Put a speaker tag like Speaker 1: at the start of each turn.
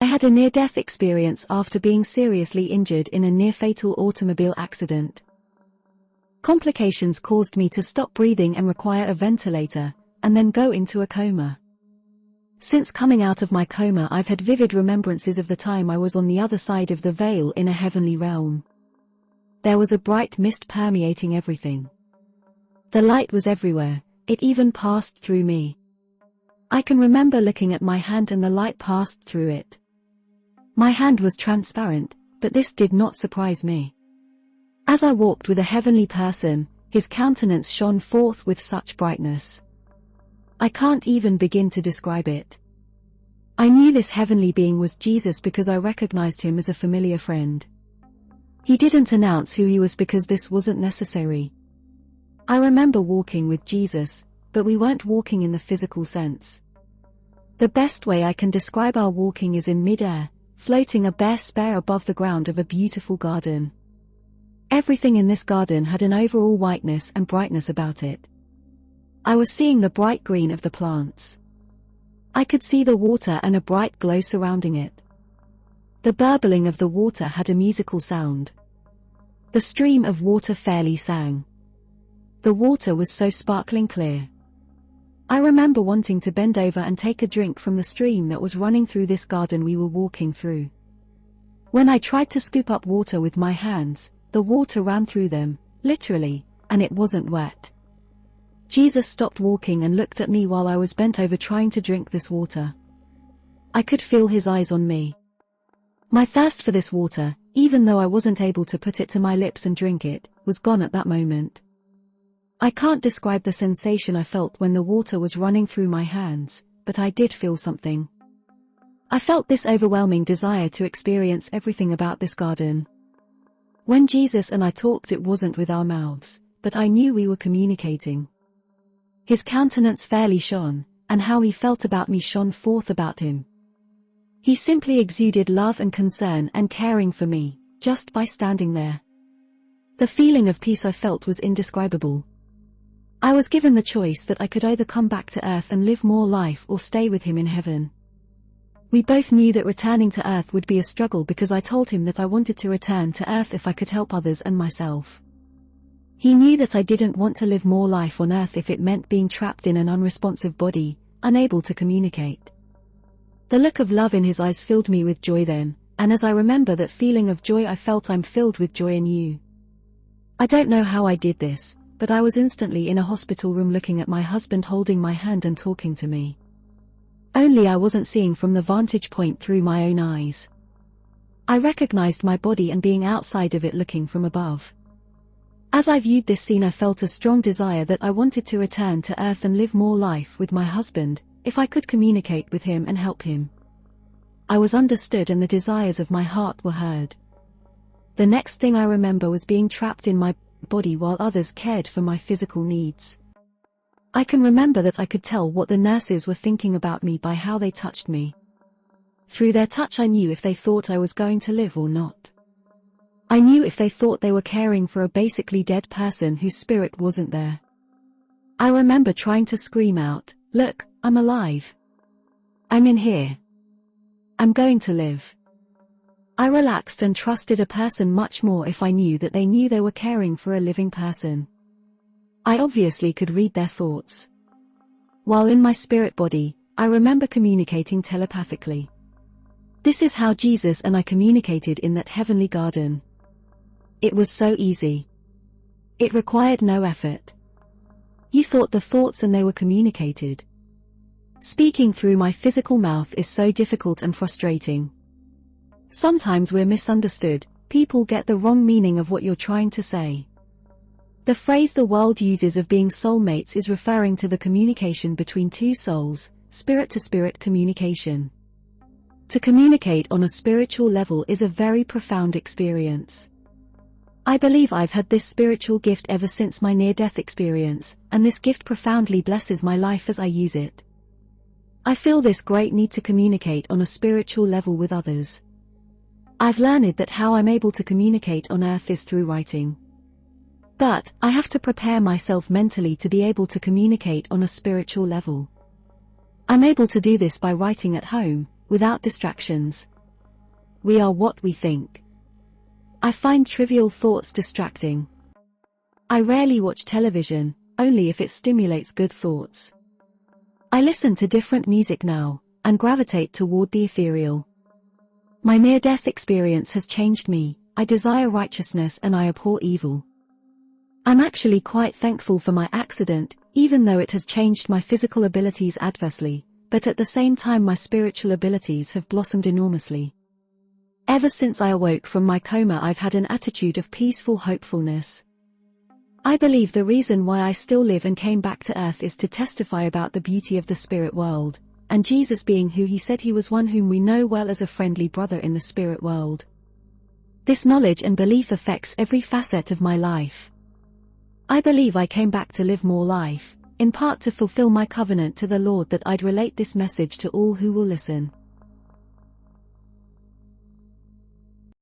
Speaker 1: I had a near-death experience after being seriously injured in a near-fatal automobile accident. Complications caused me to stop breathing and require a ventilator, and then go into a coma. Since coming out of my coma, I've had vivid remembrances of the time I was on the other side of the veil in a heavenly realm. There was a bright mist permeating everything. The light was everywhere, it even passed through me. I can remember looking at my hand and the light passed through it. My hand was transparent, but this did not surprise me. As I walked with a heavenly person, his countenance shone forth with such brightness. I can't even begin to describe it. I knew this heavenly being was Jesus because I recognized him as a familiar friend. He didn't announce who he was because this wasn't necessary. I remember walking with Jesus, but we weren't walking in the physical sense. The best way I can describe our walking is in mid-air, floating a bare spare above the ground of a beautiful garden. Everything in this garden had an overall whiteness and brightness about it. I was seeing the bright green of the plants. I could see the water and a bright glow surrounding it. The burbling of the water had a musical sound. The stream of water fairly sang. The water was so sparkling clear. I remember wanting to bend over and take a drink from the stream that was running through this garden we were walking through. When I tried to scoop up water with my hands, the water ran through them, literally, and it wasn't wet. Jesus stopped walking and looked at me while I was bent over trying to drink this water. I could feel his eyes on me. My thirst for this water, even though I wasn't able to put it to my lips and drink it, was gone at that moment. I can't describe the sensation I felt when the water was running through my hands, but I did feel something. I felt this overwhelming desire to experience everything about this garden. When Jesus and I talked, it wasn't with our mouths, but I knew we were communicating. His countenance fairly shone, and how he felt about me shone forth about him. He simply exuded love and concern and caring for me, just by standing there. The feeling of peace I felt was indescribable. I was given the choice that I could either come back to earth and live more life or stay with him in heaven. We both knew that returning to earth would be a struggle because I told him that I wanted to return to earth if I could help others and myself. He knew that I didn't want to live more life on earth if it meant being trapped in an unresponsive body, unable to communicate. The look of love in his eyes filled me with joy then, and as I remember that feeling of joy I felt, I'm filled with joy in you. I don't know how I did this, but I was instantly in a hospital room looking at my husband holding my hand and talking to me. Only I wasn't seeing from the vantage point through my own eyes. I recognized my body and being outside of it looking from above. As I viewed this scene, I felt a strong desire that I wanted to return to earth and live more life with my husband, if I could communicate with him and help him. I was understood and the desires of my heart were heard. The next thing I remember was being trapped in my body while others cared for my physical needs. I can remember that I could tell what the nurses were thinking about me by how they touched me. Through their touch I knew if they thought I was going to live or not. I knew if they thought they were caring for a basically dead person whose spirit wasn't there. I remember trying to scream out, "Look, I'm alive. I'm in here. I'm going to live." I relaxed and trusted a person much more if I knew that they knew they were caring for a living person. I obviously could read their thoughts. While in my spirit body, I remember communicating telepathically. This is how Jesus and I communicated in that heavenly garden. It was so easy. It required no effort. You thought the thoughts and they were communicated. Speaking through my physical mouth is so difficult and frustrating. Sometimes we're misunderstood, people get the wrong meaning of what you're trying to say. The phrase the world uses of being soulmates is referring to the communication between two souls, spirit-to-spirit communication. To communicate on a spiritual level is a very profound experience. I believe I've had this spiritual gift ever since my near-death experience, and this gift profoundly blesses my life as I use it. I feel this great need to communicate on a spiritual level with others. I've learned that how I'm able to communicate on earth is through writing. But, I have to prepare myself mentally to be able to communicate on a spiritual level. I'm able to do this by writing at home, without distractions. We are what we think. I find trivial thoughts distracting. I rarely watch television, only if it stimulates good thoughts. I listen to different music now, and gravitate toward the ethereal. My near-death experience has changed me. I desire righteousness and I abhor evil. I'm actually quite thankful for my accident, even though it has changed my physical abilities adversely, but at the same time my spiritual abilities have blossomed enormously. Ever since I awoke from my coma, I've had an attitude of peaceful hopefulness. I believe the reason why I still live and came back to earth is to testify about the beauty of the spirit world, and Jesus being who he said he was, one whom we know well as a friendly brother in the spirit world. This knowledge and belief affects every facet of my life. I believe I came back to live more life, in part to fulfill my covenant to the Lord that I'd relate this message to all who will listen.